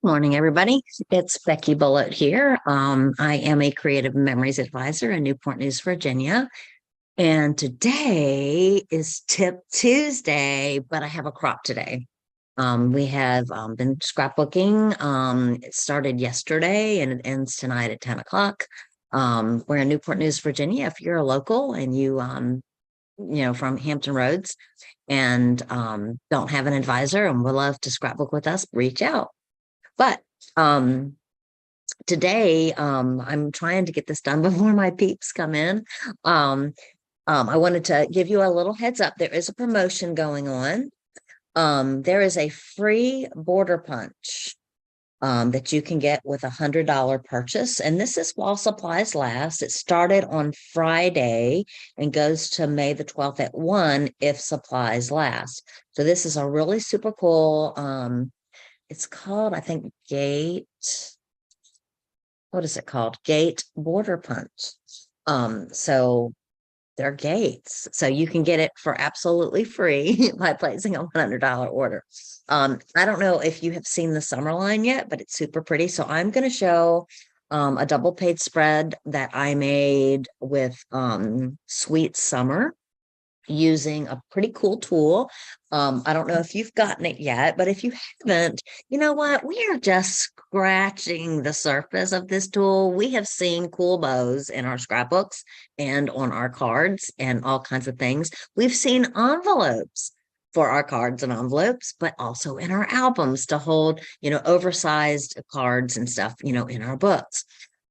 Morning, everybody. It's Beckie Belote here. I am a creative memories advisor in Newport News, Virginia. And today is Tip Tuesday, but I have a crop today. We have been scrapbooking. It started yesterday and it ends tonight at 10 o'clock. We're in Newport News, Virginia. If you're a local and from Hampton Roads and don't have an advisor and would love to scrapbook with us, reach out. But um, today, I'm trying to get this done before my peeps come in. Um, I wanted to give you a little heads up. There is a promotion going on. There is a free border punch that you can get with $100 purchase. And this is while supplies last. It started on Friday and goes to May the 12th at 1 if supplies last. So this is a really super cool, it's called, I think, what is it called? Gate border punch. So they're gates. So you can get it for absolutely free by placing a $100 order. I don't know if you have seen the summer line yet, but it's super pretty. So I'm going to show a double page spread that I made with Sweet Summer using a pretty cool tool. I don't know if you've gotten it yet, but if you haven't, you know what? We are just scratching the surface of this tool. We have seen cool bows in our scrapbooks and on our cards and all kinds of things. We've seen envelopes for our cards and envelopes, but also in our albums to hold, oversized cards and stuff, in our books.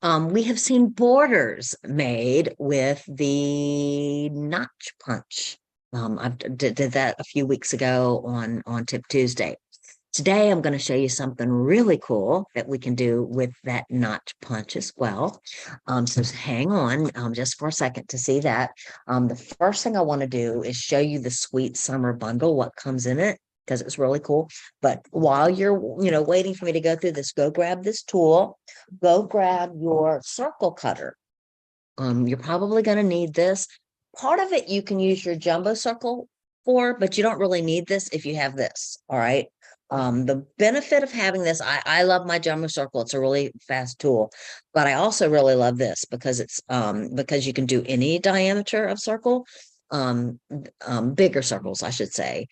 We have seen borders made with the notch punch. I did that a few weeks ago on Tip Tuesday. Today, I'm going to show you something really cool that we can do with that notch punch as well. So hang on just for a second to see that. The first thing I want to do is show you the Sweet Summer bundle, what comes in it, because it's really cool. But while you're, waiting for me to go through this, go grab this tool, go grab your circle cutter. You're probably going to need this. Part of it you can use your jumbo circle for, but you don't really need this if you have this. All right. The benefit of having this, I love my jumbo circle. It's a really fast tool, but I also really love this because because you can do any diameter of circle, bigger circles, I should say.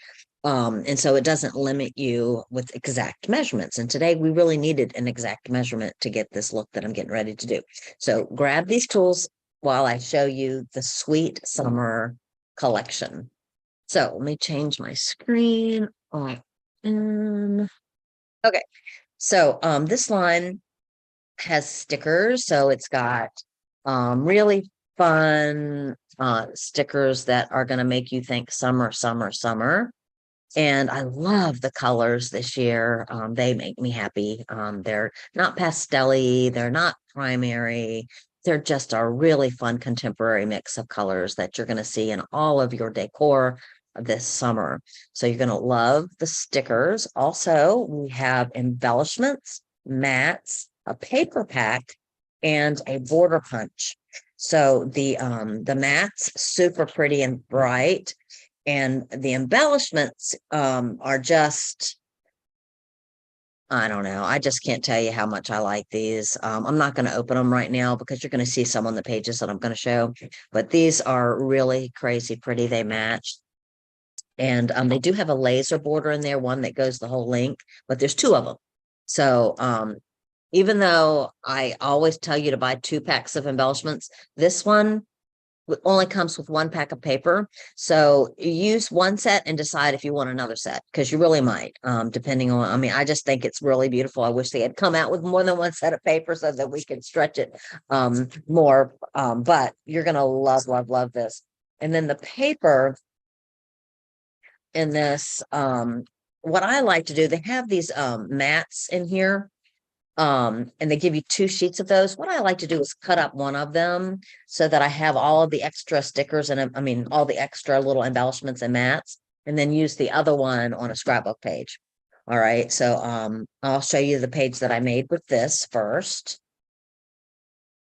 And so it doesn't limit you with exact measurements. And today we really needed an exact measurement to get this look that I'm getting ready to do. So grab these tools while I show you the Sweet Summer collection. So let me change my screen. Okay. So this line has stickers. So it's got really fun stickers that are going to make you think summer, summer, summer. And I love the colors this year. They make me happy. They're not pastel-y, they're not primary. They're just a really fun contemporary mix of colors that you're going to see in all of your decor this summer. So you're going to love the stickers. Also, we have embellishments, mats, a paper pack, and a border punch. So the mats super pretty and bright, and the embellishments are just, I don't know. I just can't tell you how much I like these. I'm not going to open them right now because you're going to see some on the pages that I'm going to show, but these are really crazy pretty. They match. And they do have a laser border in there, one that goes the whole length, but there's two of them. So even though I always tell you to buy 2 packs of embellishments, this one only comes with 1 pack of paper. So you use one set and decide if you want another set, because you really might, depending on, I mean, I just think it's really beautiful. I wish they had come out with more than 1 set of paper so that we could stretch it more. But you're going to love, love, love this. And then the paper in this, what I like to do, they have these mats in here. And they give you 2 sheets of those. What I like to do is cut up one of them so that I have all of the extra stickers and I mean, all the extra little embellishments and mats, and then use the other one on a scrapbook page. All right. So, I'll show you the page that I made with this first.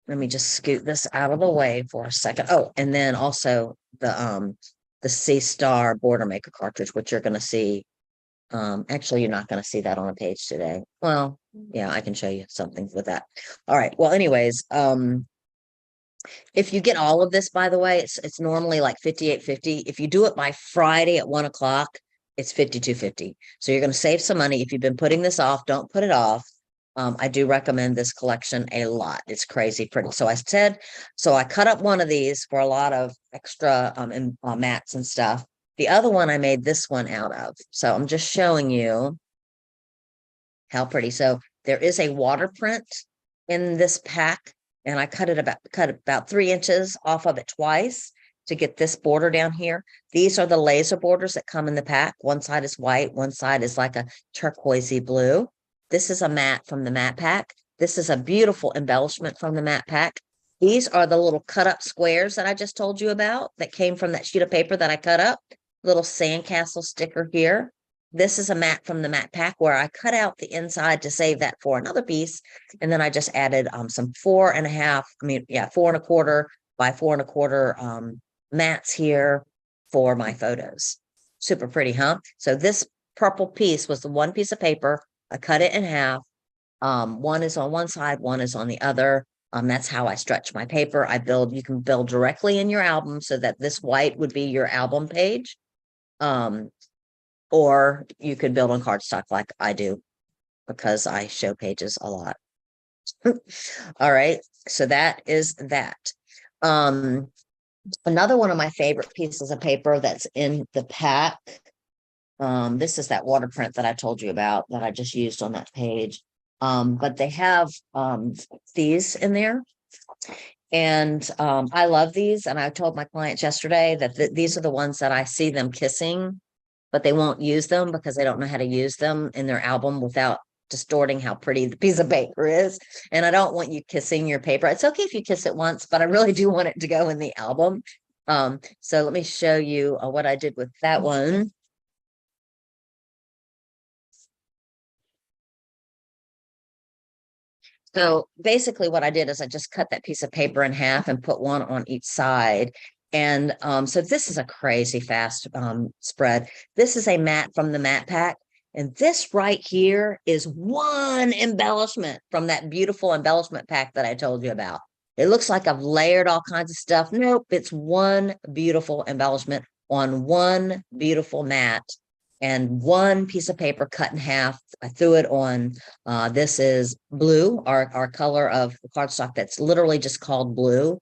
Let me just scoot this out of the way for a second. Oh, and then also the C Star Border Maker cartridge, which you're going to see Actually, you're not going to see that on a page today. Well, yeah, I can show you something with that. All right. Well, anyways, if you get all of this, by the way, it's normally like 58.50. If you do it by Friday at 1 o'clock, it's 52.50. So you're going to save some money. If you've been putting this off, don't put it off. I do recommend this collection a lot. It's crazy pretty. So I cut up one of these for a lot of extra mats and stuff. The other one I made this one out of. So I'm just showing you how pretty. So there is a water print in this pack, and I cut about 3 inches off of it twice to get this border down here. These are the laser borders that come in the pack. One side is white, one side is like a turquoisey blue. This is a mat from the mat pack. This is a beautiful embellishment from the mat pack. These are the little cut up squares that I just told you about that came from that sheet of paper that I cut up. Little sandcastle sticker here. This is a mat from the mat pack where I cut out the inside to save that for another piece. And then I just added some 4.25 by 4.25 mats here for my photos. Super pretty, huh? So this purple piece was the one piece of paper. I cut it in half. One is on one side, one is on the other. That's how I stretch my paper. You can build directly in your album so that this white would be your album page. Or you could build on cardstock like I do because I show pages a lot. All right. So that is that. Another one of my favorite pieces of paper that's in the pack. This is that water print that I told you about that I just used on that page. But they have these in there. And I love these. And I told my clients yesterday that these are the ones that I see them kissing, but they won't use them because they don't know how to use them in their album without distorting how pretty the piece of paper is. And I don't want you kissing your paper. It's okay if you kiss it once, but I really do want it to go in the album. So let me show you what I did with that one. So basically what I did is I just cut that piece of paper in half and put one on each side. And so this is a crazy fast spread. This is a mat from the mat pack. And this right here is one embellishment from that beautiful embellishment pack that I told you about. It looks like I've layered all kinds of stuff. Nope, it's one beautiful embellishment on one beautiful mat and one piece of paper cut in half. I threw it on. This is blue, our color of cardstock that's literally just called blue.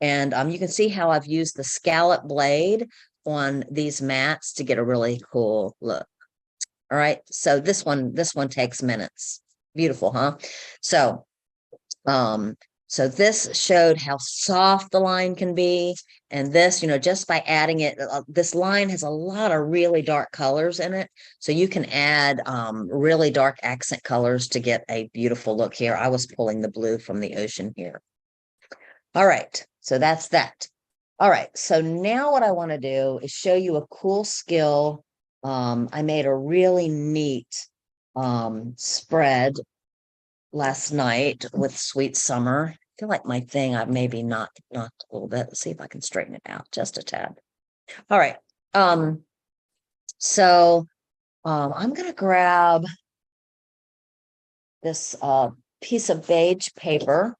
And you can see how I've used the scallop blade on these mats to get a really cool look. All right. So this one takes minutes. Beautiful, huh? So, so this showed how soft the line can be. And this, just by adding it, this line has a lot of really dark colors in it. So you can add really dark accent colors to get a beautiful look here. I was pulling the blue from the ocean here. All right. So that's that. All right. So now what I want to do is show you a cool skill. I made a really neat spread last night with Sweet Summer. I feel like my thing I maybe knocked a little bit. Let's see if I can straighten it out just a tad. All right. So I'm gonna grab this piece of beige paper,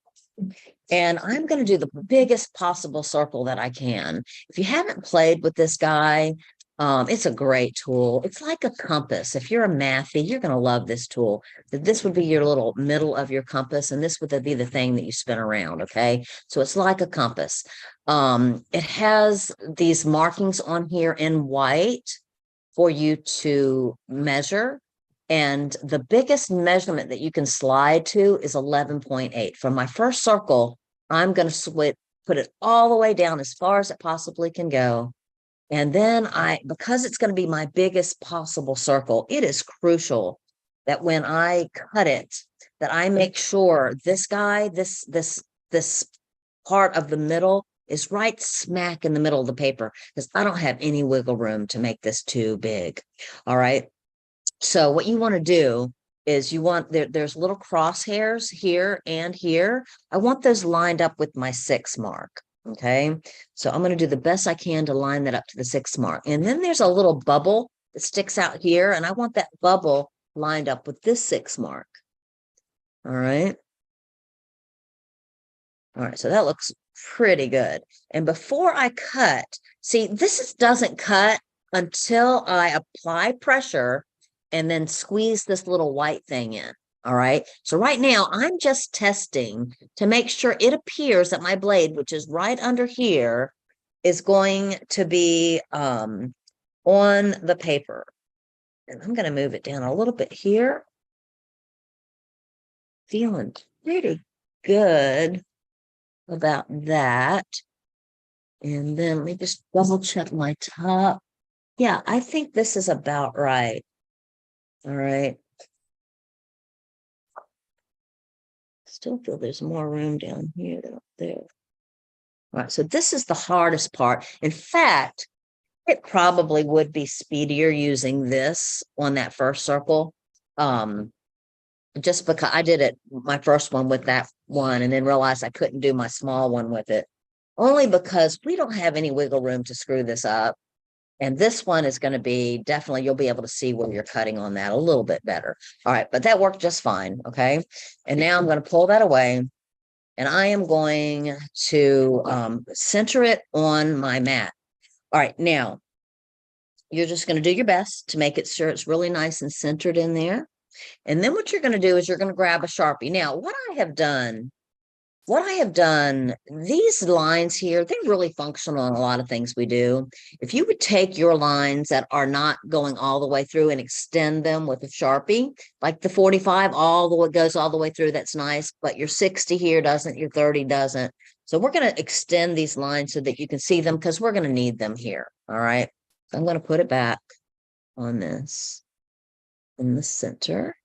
and I'm going to do the biggest possible circle that I can. If you haven't played with this guy, it's a great tool. It's like a compass. If you're a mathy, you're going to love this tool. This would be your little middle of your compass, and this would be the thing that you spin around, okay? So it's like a compass. It has these markings on here in white for you to measure. And the biggest measurement that you can slide to is 11.8. For my first circle, I'm going to put it all the way down as far as it possibly can go. And then because it's going to be my biggest possible circle, it is crucial that when I cut it, that I make sure this part of the middle is right smack in the middle of the paper, because I don't have any wiggle room to make this too big. All right. So what you want to do is there's little crosshairs here and here. I want those lined up with my 6 mark. Okay. So I'm going to do the best I can to line that up to the 6 mark. And then there's a little bubble that sticks out here, and I want that bubble lined up with this 6 mark. All right. All right, so that looks pretty good. And before I cut, see, doesn't cut until I apply pressure and then squeeze this little white thing in. All right. So right now I'm just testing to make sure it appears that my blade, which is right under here, is going to be on the paper. And I'm going to move it down a little bit here. Feeling pretty good about that. And then let me just double check my top. Yeah, I think this is about right. All right. Still feel there's more room down here than up there. All right, so this is the hardest part. In fact, it probably would be speedier using this on that first circle. Just because I did it, my first one with that one, and then realized I couldn't do my small one with it. Only because we don't have any wiggle room to screw this up. And this one is going to be definitely, you'll be able to see where you're cutting on that a little bit better. All right, but that worked just fine. Okay. And now I'm going to pull that away, and I am going to center it on my mat. All right. Now you're just going to do your best to make it sure it's really nice and centered in there. And then what you're going to do is you're going to grab a Sharpie. Now, what I have done, these lines here, they're really functional on a lot of things we do. If you would take your lines that are not going all the way through and extend them with a Sharpie, like the 45, goes all the way through, that's nice, but your 60 here doesn't, your 30 doesn't. So we're going to extend these lines so that you can see them, because we're going to need them here. All right. So I'm going to put it back on this in the center.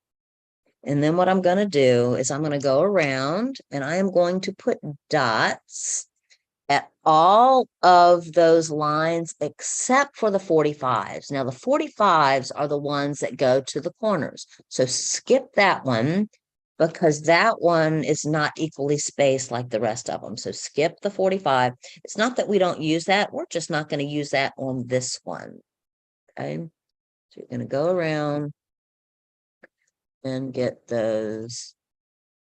And then what I'm going to do is I'm going to go around and I am going to put dots at all of those lines except for the 45s. Now, the 45s are the ones that go to the corners. So skip that one, because that one is not equally spaced like the rest of them. So skip the 45. It's not that we don't use that. We're just not going to use that on this one. Okay. So you're going to go around and get those.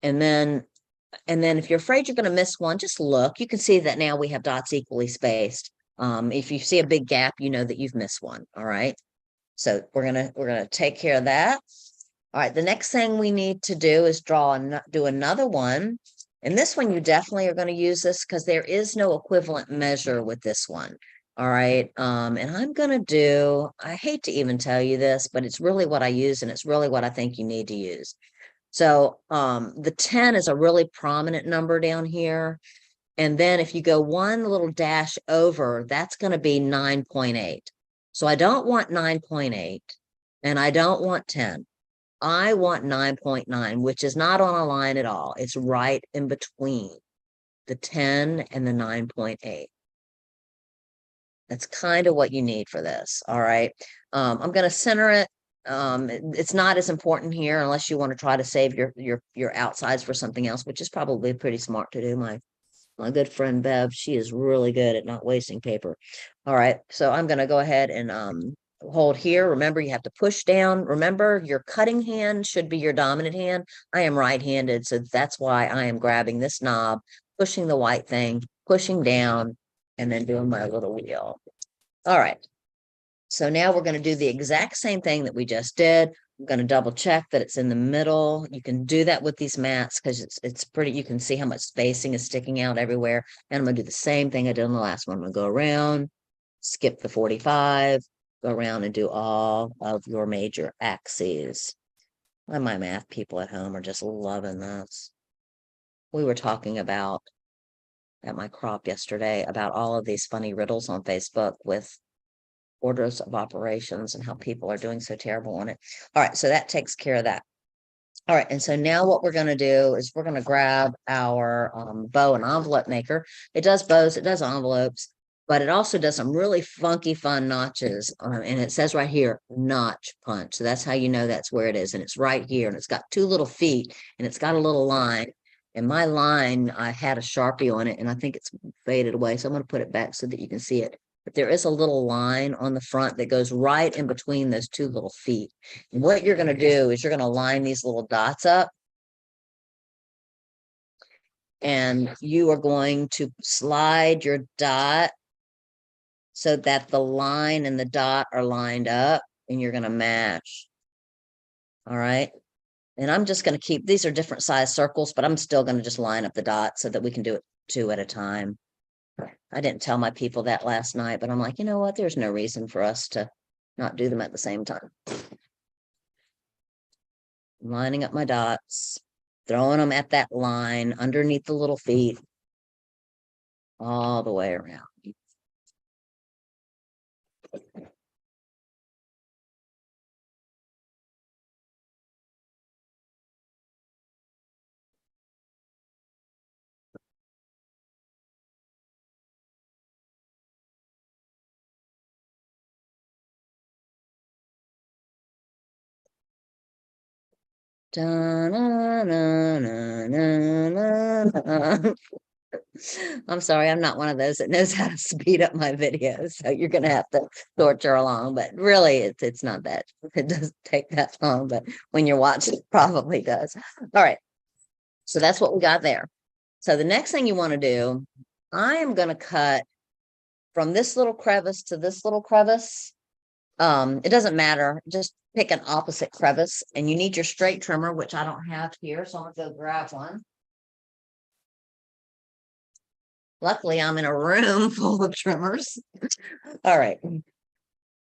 And then if you're afraid you're going to miss one, just look. You can see that now we have dots equally spaced. If you see a big gap, you know that you've missed one. All right. So we're gonna take care of that. All right. The next thing we need to do is do another one. And this one, you definitely are going to use this because there is no equivalent measure with this one. All right. And I'm going to do, I hate to even tell you this, but it's really what I use, and it's really what I think you need to use. So the 10 is a really prominent number down here. And then if you go one little dash over, that's going to be 9.8. So I don't want 9.8 and I don't want 10. I want 9.9, which is not on a line at all. It's right in between the 10 and the 9.8. That's kind of what you need for this. All right. I'm going to center it. It's not as important here unless you want to try to save your outsides for something else, which is probably pretty smart to do. My good friend Bev, she is really good at not wasting paper. All right. So I'm going to go ahead and hold here. Remember, you have to push down. Remember, your cutting hand should be your dominant hand. I am right-handed, so that's why I am grabbing this knob, pushing the white thing, pushing down, and then doing my little wheel. All right. So now we're going to do the exact same thing that we just did. I'm going to double check that it's in the middle. You can do that with these mats because it's pretty, you can see how much spacing is sticking out everywhere. And I'm going to do the same thing I did on the last one. I'm going to go around, skip the 45, go around and do all of your major axes. And my math people at home are just loving this. We were talking about at my crop yesterday about all of these funny riddles on Facebook with orders of operations and how people are doing so terrible on it. All right, so that takes care of that. All right, and so now what we're going to do is we're going to grab our bow and envelope maker. It does bows, it does envelopes, but it also does some really funky, fun notches. And it says right here, notch punch. So that's how you know that's where it is. And it's right here, and it's got two little feet, and it's got a little line. And my line, I had a Sharpie on it, and I think it's faded away. So I'm going to put it back so that you can see it there is a little line on the front that goes right in between those two little feet. And what you're going to do is you're going to line these little dots up, and you are going to slide your dot so that the line and the dot are lined up, and you're going to match. All right. And I'm just going to keep, these are different size circles, but I'm still going to just line up the dots so that we can do it 2 at a time. I didn't tell my people that last night, but I'm like, you know what? There's no reason for us to not do them at the same time. Lining up my dots, throwing them at that line underneath the little feet, all the way around. I'm sorry, I'm not one of those that knows how to speed up my videos, so you're gonna have to torture along. But really, it's not that. It doesn't take that long, but when you're watching, it probably does. All right, so that's what we got there. So the next thing you want to do, I am going to cut from this little crevice to this little crevice. It doesn't matter. Just pick an opposite crevice, and you need your straight trimmer, which I don't have here. So I'm going to go grab one. Luckily, I'm in a room full of trimmers. All right.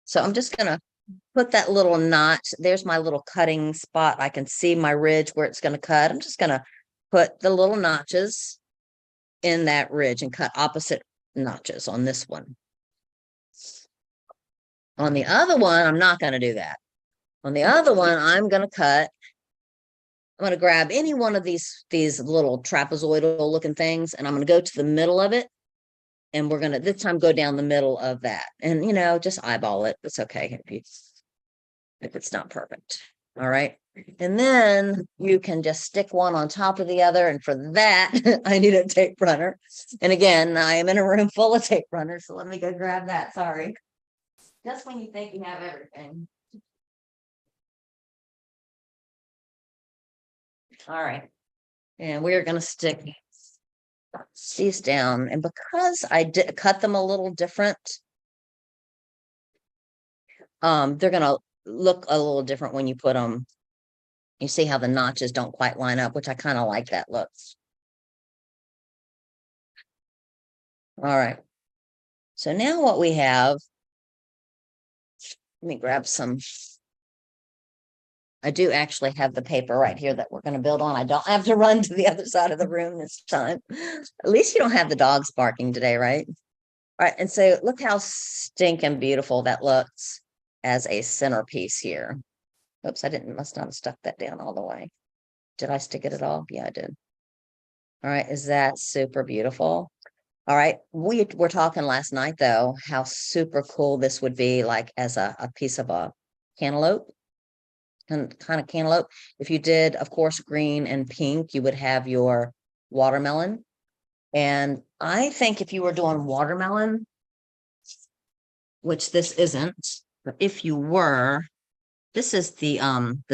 So I'm just going to put that little notch. There's my little cutting spot. I can see my ridge where it's going to cut. I'm just going to put the little notches in that ridge and cut opposite notches on this one. On the other one, I'm not going to do that. On the other one, I'm going to cut. I'm going to grab any one of these little trapezoidal looking things, and I'm going to go to the middle of it. And we're going to this time go down the middle of that. And, you know, just eyeball it. It's okay if it's not perfect. All right. And then you can just stick one on top of the other. And for that, I need a tape runner. And again, I am in a room full of tape runners. So let me go grab that. Sorry. Just when you think you have everything. All right. And we're going to stick these down. And because I did cut them a little different, they're going to look a little different when you put them. You see how the notches don't quite line up, which I kind of like that look. All right. So now what we have, let me grab some. I do actually have the paper right here that we're going to build on. I don't have to run to the other side of the room this time. At least you don't have the dogs barking today, right? All right. And so look how stinking beautiful that looks as a centerpiece here. Oops, must not have stuck that down all the way. Did I stick it at all? Yeah, I did. All right. Is that super beautiful? All right. We were talking last night, though, how super cool this would be like as a piece of a cantaloupe. And kind of cantaloupe. If you did, of course, green and pink, you would have your watermelon. And I think if you were doing watermelon, which this isn't, but if you were, this is the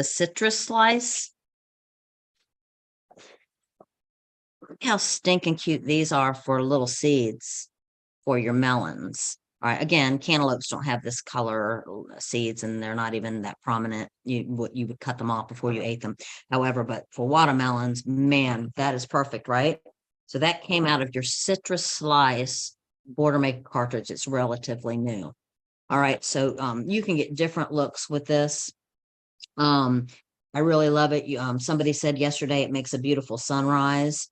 citrus slice. Look how stinking cute these are for little seeds for your melons. All right, again, cantaloupes don't have this color seeds, and they're not even that prominent. You would cut them off before you ate them. However, but for watermelons, man, that is perfect, right? So that came out of your citrus slice border maker cartridge. It's relatively new. All right, so you can get different looks with this. I really love it. Somebody said yesterday it makes a beautiful sunrise.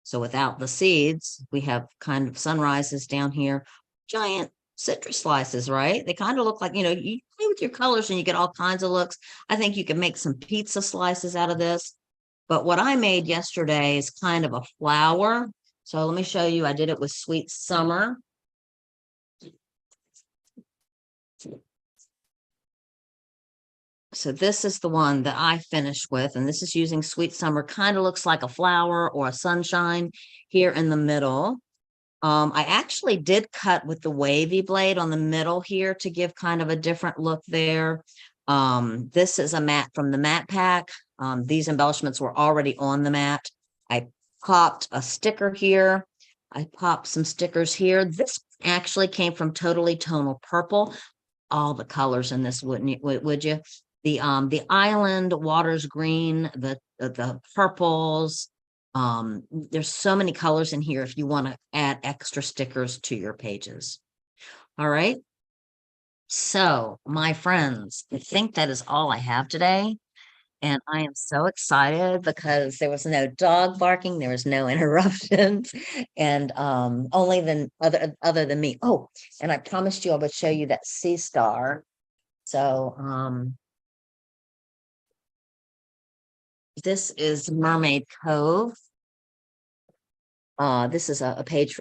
So without the seeds, we have kind of sunrises down here, giant citrus slices, right? They kind of look like, you play with your colors and you get all kinds of looks. I think you can make some pizza slices out of this. But what I made yesterday is kind of a flower. So let me show you. I did it with Sweet Summer. So this is the one that I finished with, and this is using Sweet Summer. Kind of looks like a flower or a sunshine here in the middle. I actually did cut with the wavy blade on the middle here to give kind of a different look there. This is a mat from the mat pack. These embellishments were already on the mat. I popped a sticker here. I popped some stickers here. This actually came from Totally Tonal Purple. All the colors in this, wouldn't you? Would you? The island, water's green, the purples. There's so many colors in here if you want to add extra stickers to your pages. All right. So, my friends, I think that is all I have today. And I am so excited because there was no dog barking, there was no interruptions, and only than other than me. Oh, and I promised you I would show you that sea star. So this is Mermaid Cove. This is a page,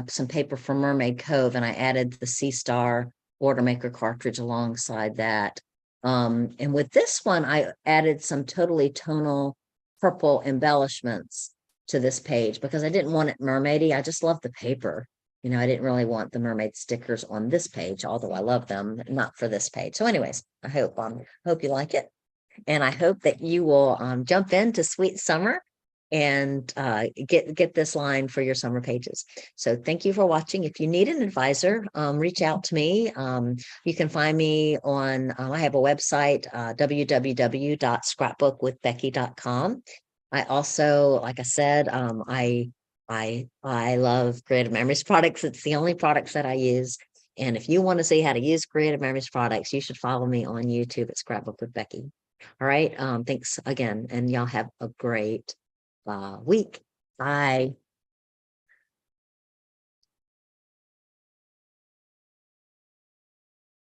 some paper from Mermaid Cove, and I added the Sea Star Border Maker cartridge alongside that. And with this one, I added some Totally Tonal purple embellishments to this page because I didn't want it mermaidy. I just love the paper. You know, I didn't really want the mermaid stickers on this page, although I love them, not for this page. So anyways, I hope you like it. And I hope that you will jump into Sweet Summer and get this line for your summer pages. So thank you for watching. If you need an advisor, reach out to me. You can find me on, I have a website, www.scrapbookwithbecky.com. I also, like I said, I love Creative Memories products. It's the only products that I use. And if you want to see how to use Creative Memories products, you should follow me on YouTube at Scrapbook with Becky. All right. Thanks again. And y'all have a great week. Bye.